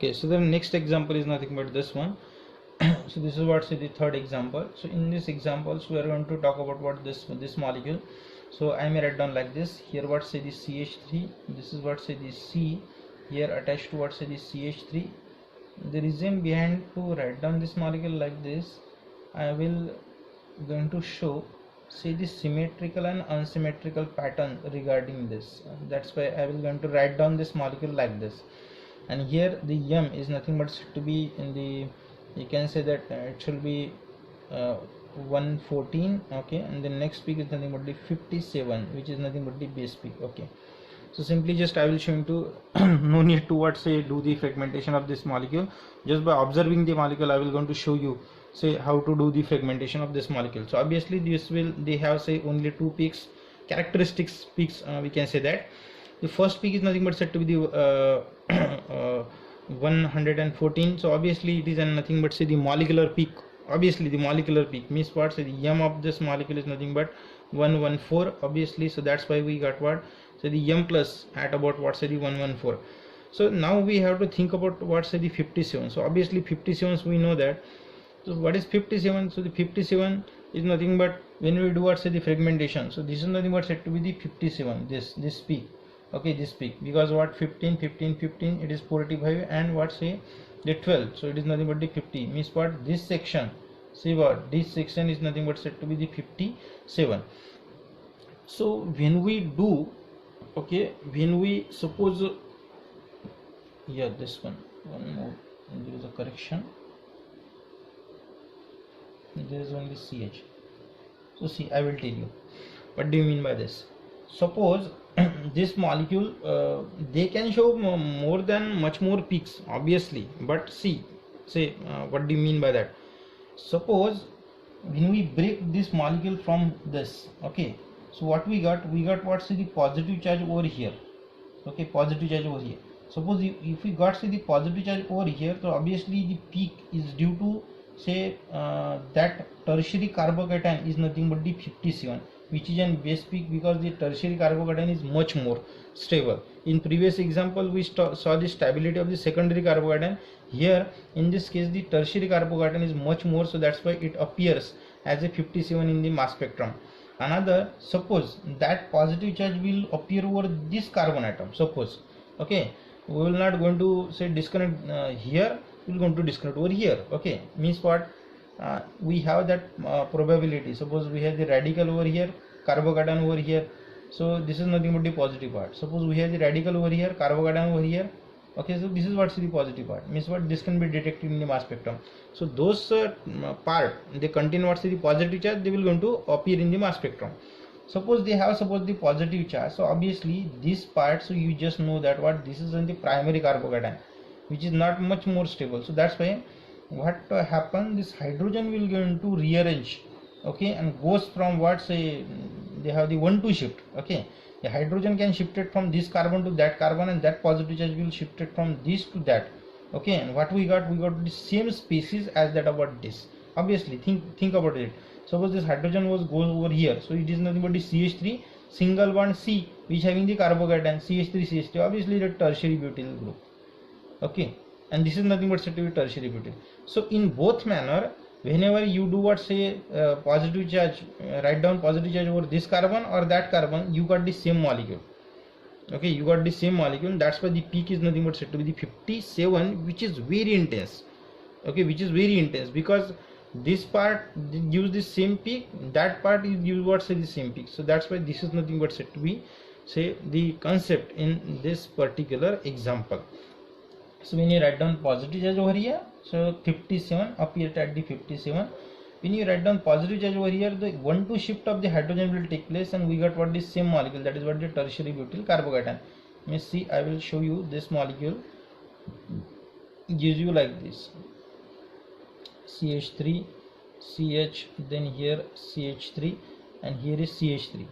Okay, so the next example is nothing but this one. So this is what say the third example. So in this examples we are going to talk about what this molecule. So I may write down like this. Here what say the CH3, this is what say the C, here attached to what say the CH3. The reason behind to write down this molecule like this, I will going to show say the symmetrical and unsymmetrical pattern regarding this. That's why I will going to write down this molecule like this. And here the M is nothing but to be in the, you can say that it should be 114. Okay, and the next peak is nothing but the 57, which is nothing but the base peak. Okay, so simply just I will show you to no need to what say do the fragmentation of this molecule. Just by observing the molecule I will going to show you say how to do the fragmentation of this molecule. So obviously this will, they have say only two peaks, characteristics peaks, we can say that. The first peak is nothing but said to be the 114. So obviously it is nothing but say the molecular peak. Obviously the molecular peak means what, say the M of this molecule is nothing but 114 obviously. So that's why we got what, so the M plus at about what, say the 114. So now we have to think about what, say the 57. So obviously 57s we know that. So what is 57? So the 57 is nothing but when we do what, say the fragmentation. So this is nothing but said to be the 57, this peak. Okay, this peak, because what, 15 15 15 it is 45, and what say the 12, so it is nothing but the 50, means what, this section, see what, this section is nothing but said to be the 57. So when we do, okay, when we suppose, yeah, this one more, and there is a correction, there is only CH. So see, I will tell you what do you mean by this. Suppose this molecule they can show much more peaks obviously, but see, say what do you mean by that. Suppose when we break this molecule from this, okay, so what we got what, say the positive charge over here. Okay, positive charge over here. Suppose if we got say the positive charge over here, so obviously the peak is due to say that tertiary carbocation is nothing but the 57, which is an base peak, because the tertiary carbocation is much more stable. In previous example we saw the stability of the secondary carbocation. Here in this case the tertiary carbocation is much more, so that's why it appears as a 57 in the mass spectrum. Another, suppose that positive charge will appear over this carbon atom, suppose, okay, we will not going to say disconnect here, we will going to disconnect over here. Okay, means what, we have that probability. Suppose we have the radical over here, carbocation over here, so this is nothing but the positive part. Suppose we have the radical over here, carbocation over here, okay, so this is what's the positive part, means what, this can be detected in the mass spectrum. So those part they contain what's the positive charge, they will going to appear in the mass spectrum. Suppose they have the positive charge, so obviously this part, so you just know that what, this is in the primary carbocation, which is not much more stable. So that's why what happen, this hydrogen will going to rearrange, okay, and goes from what, say they have the 1-2 shift. Okay, the hydrogen can shift it from this carbon to that carbon, and that positive charge will shift it from this to that. Okay, and what we got the same species as that about this. Obviously think about it. Suppose this hydrogen goes over here, so it is nothing but the CH3 single bond C, which having the carbocation CH3, obviously the tertiary butyl group. Okay, and this is nothing but said to be tertiary butyl. So in both manner, whenever you do what, say positive charge, write down positive charge over this carbon or that carbon, you got the same molecule. Okay, you got the same molecule. That's why the peak is nothing but said to be the 57, which is very intense. Okay, which is very intense, because this part gives the same peak, that part is gives what, say the same peak. So that's why this is nothing but said to be say the concept in this particular example. So when you write down positive charge over here, so 57 appears at the 57. When you write down positive charge over here, the 1-2 shift of the hydrogen will take place, and we got what, this same molecule, that is what the tertiary butyl carbocation. Let me see, I will show you this molecule gives you like this, CH3 CH, then here CH3, and here is CH3.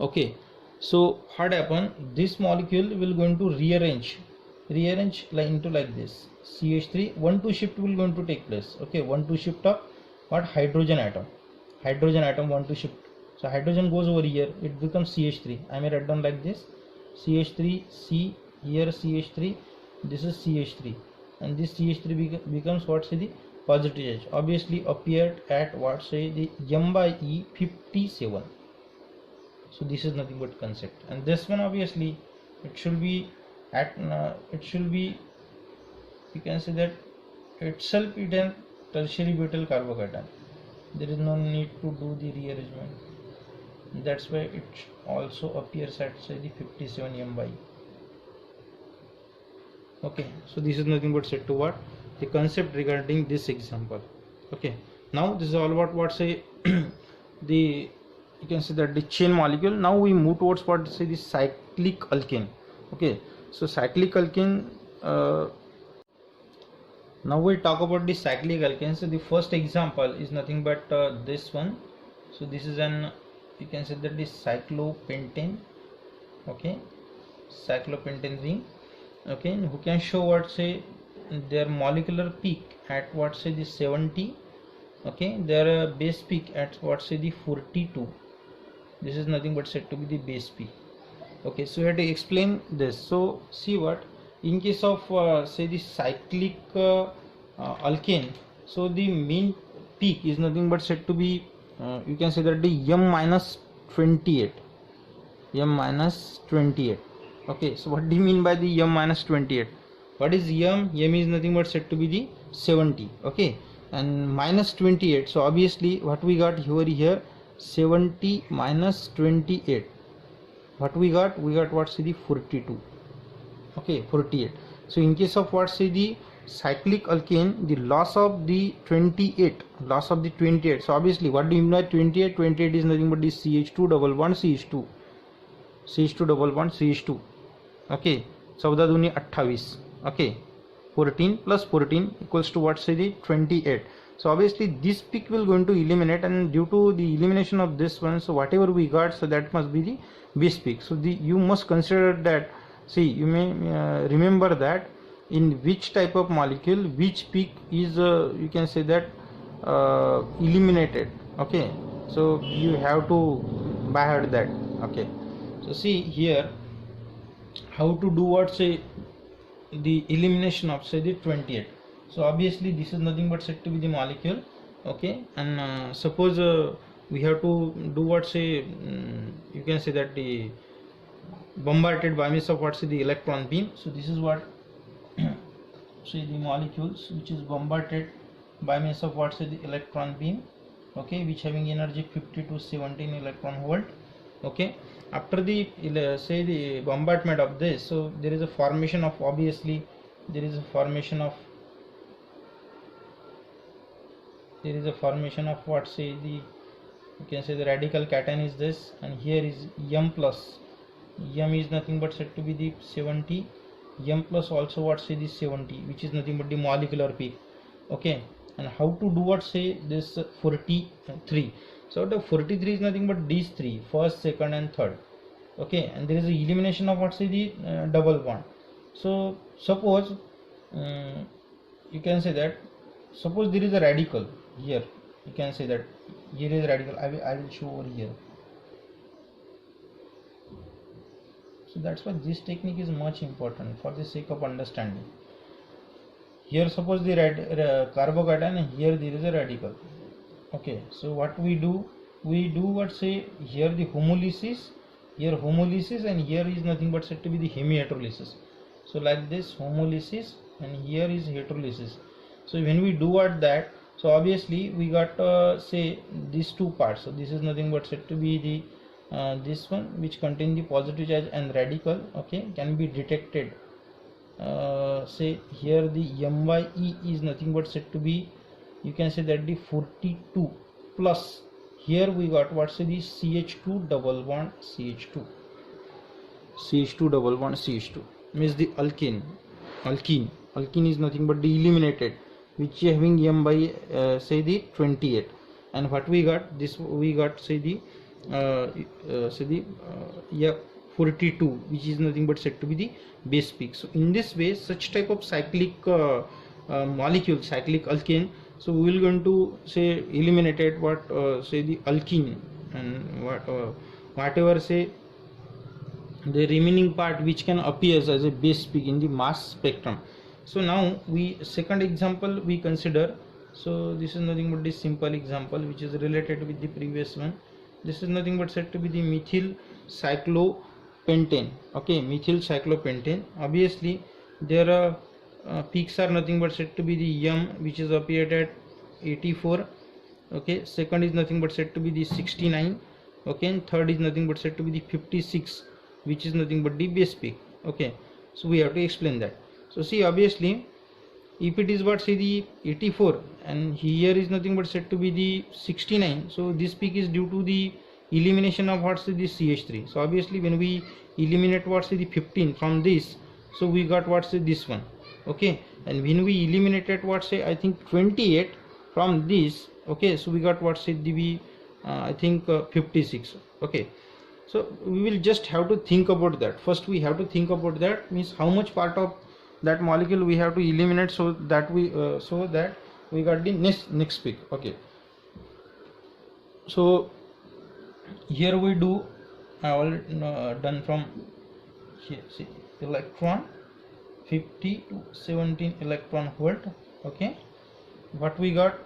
Okay, so what happen, this molecule will going to rearrange like into like this, CH3 1-2 shift will going to take place. Okay, 1-2 shift of what, hydrogen atom 1-2 shift. So hydrogen goes over here, it becomes CH3. I may write down like this, CH3 C, here CH3, this is CH3. and this CH3 becomes what, say the positive charge, obviously appeared at what, say the m by e 57. So this is nothing but concept, and this one obviously it should be at it should be, you can say that itself it an tertiary butyl carbocation. There is no need to do the rearrangement. That's why it also appears at, say the 57 m by. Okay, so this is nothing but set to what, the concept regarding this example. Okay, now this is all about what, say the, you can say that the chain molecule. Now we move towards what, say the cyclic alkane. Okay, so cyclic alkane, now we talk about the cyclic alkane. So the first example is nothing but this one. So this is an, you can say that the cyclopentane. Okay, cyclopentane ring. Okay, who can show what, say their molecular peak at what, say the 70. Okay, their base peak at what, say the 42. This is nothing but said to be the base peak. Okay, so we have to explain this. So see what, in case of say the cyclic alkane, so the mean peak is nothing but said to be you can say that the m minus 28. Okay, so what do you mean by the m minus 28? What is m? M is nothing but said to be the 70. Okay, and minus 28. So obviously what we got here 70 minus 28. What we got? We got what, say the 42. Okay, 48. So in case of what, say the cyclic alkane, the loss of the 28. So obviously what do you mean by 28? 28 is nothing but the CH2 double bond CH2. CH2 double bond CH2. Okay, 14 Duni 28. Okay, 14 plus 14 equals to what, say the 28. So obviously this peak will going to eliminate, and due to the elimination of this one, so whatever we got, so that must be the base peak. So you must consider that, see, you may remember that in which type of molecule which peak is you can say that eliminated. Okay, so you have to by heart that. Okay, so see here how to do what, say the elimination of, say the 28. So obviously this is nothing but said to be the molecule. Okay, and suppose we have to do what, say you can say that the bombarded by means of what, say the electron beam. So this is what say the molecules which is bombarded by means of what, say the electron beam. Okay, which having energy 50 to 17 electron volt. Okay, after the say the bombardment of this, so there is a formation of, obviously there is a formation of what, say the, you can say the radical cation is this, and here is m plus, m is nothing but said to be the 70, m plus also what, say the 70, which is nothing but the molecular peak. Okay, and how to do what, say this 43. So the 43 is nothing but these three, first, second and third. Okay, and there is a elimination of what, say the double bond. So suppose you can say that, suppose there is a radical here, you can say that here is a radical. I will show over here. So that's why this technique is much important for the sake of understanding. Here suppose the carbocation, and here there is a radical. Okay, so what we do what, say here the homolysis, here homolysis, and here is nothing but said to be the hemiheterolysis. So like this homolysis, and here is heterolysis. So when we do what that, so obviously we got say these two parts. So this is nothing but said to be the this one which contain the positive charge and radical. Okay, can be detected. Say here the m by e is nothing but said to be, you can say that the 42 plus, here we got what, say the CH2 double bond CH2 double bond CH2 means the alkene is nothing but the eliminated, which having m by say the 28. And what we got, this we got, say the yeah 42, which is nothing but said to be the base peak. So in this way, such type of cyclic molecule, cyclic alkane, so we will going to say eliminated what say the alkene, and whatever say the remaining part which can appear as a base peak in the mass spectrum. So now we second example we consider. So this is nothing but this simple example which is related with the previous one. This is nothing but said to be the methyl cyclopentane. Okay, methyl cyclopentane. Obviously there are peaks are nothing but said to be the M, which is appeared at 84. Okay, second is nothing but said to be the 69. Okay, and third is nothing but said to be the 56, which is nothing but the base peak. Okay, so we have to explain that. So see, obviously if it is what say the 84 and here is nothing but said to be the 69, so this peak is due to the elimination of what say the CH3. So obviously when we eliminate what say the 15 from this, so we got what say this one. Okay, and when we eliminated what say I think 28 from this, okay, so we got what say the I think 56. Okay, so we will just have to think about that. First we have to think about that, means how much part of that molecule we have to eliminate so that we got the next peak. Okay, so here we do all done from here. See, electron 50 to 17 electron volt. Okay, what we got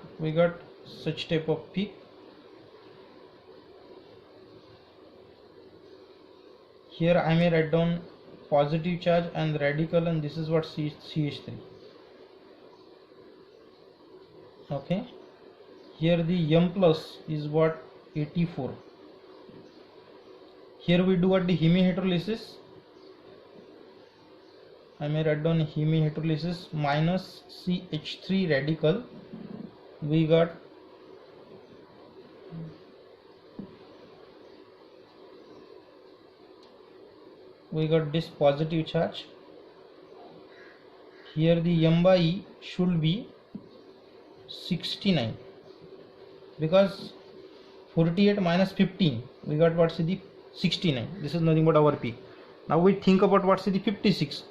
such type of peak. Here I may write down positive charge and radical, and this is what CH3. Okay, here the M plus is what 84. Here we do what the hemihydrolysis. I may write down hemihydrolysis minus CH3 radical. We got this positive charge. Here the M by E should be 69, because 48 minus 15 we got what's the 69. This is nothing but our peak. Now we think about what's the 56.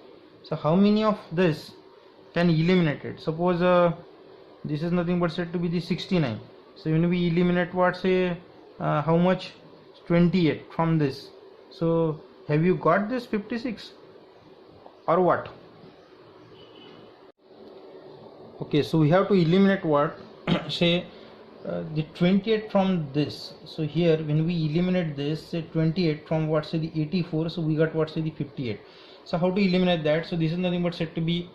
So how many of this can eliminate it? Suppose this is nothing but said to be the 69. So when we eliminate what say how much, 28 from this, so have you got this 56 or what? Okay, so we have to eliminate what say the 28 from this. So here when we eliminate this, say 28 from what say the 84, so we got what say the 58. So how to eliminate that? So this is nothing but said to be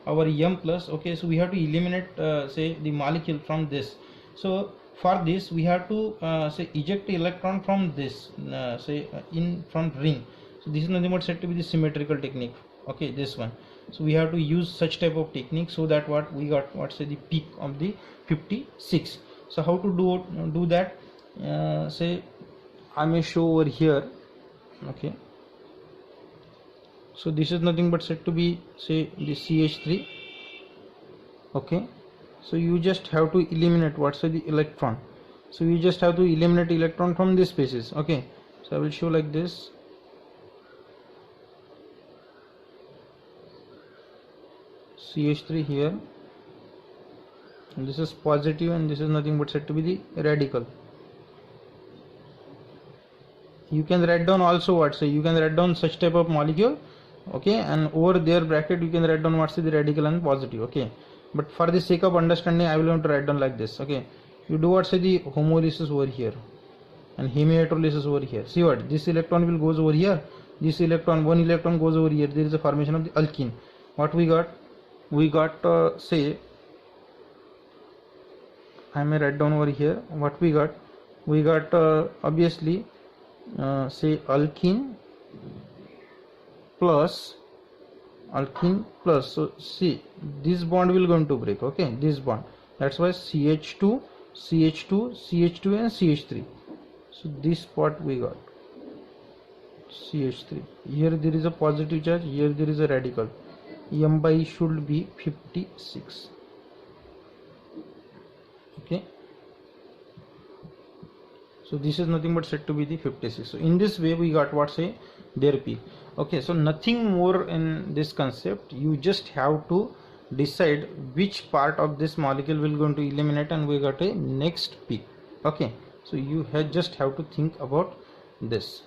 our M plus. Okay, so we have to eliminate say the molecule from this. So for this we have to say eject the electron from this in from ring. So this is nothing but said to be the symmetrical technique. Okay, this one. So we have to use such type of technique so that what we got what say the peak of the 56. So how to do that? Say I may show over here. Okay, so this is nothing but said to be say the CH3. Okay, so you just have to eliminate what's the electron. So you just have to eliminate electron from this spaces. Okay, so I will show like this. CH3 here, and this is positive, and this is nothing but said to be the radical. You can write down also what say, you can write down such type of molecule. Okay, and over there bracket you can write down what's the radical and positive. Okay, but for the sake of understanding I will have to write down like this. Okay, you do what say the homolysis over here and hemihydrolysis over here. See what, this electron will goes over here, this electron, one electron goes over here, there is a formation of the alkene. What we got say I may write down over here what we got obviously say alkene plus, so see this bond will going to break. Okay, this bond, that's why CH2 and CH3. So this part we got CH3. Here there is a positive charge, here there is a radical. M by E should be 56. Okay, so this is nothing but said to be the 56. So in this way we got what say their peak. Okay, so nothing more in this concept. You just have to decide which part of this molecule will going to eliminate, and we got a next peak. Okay, so you just have to think about this.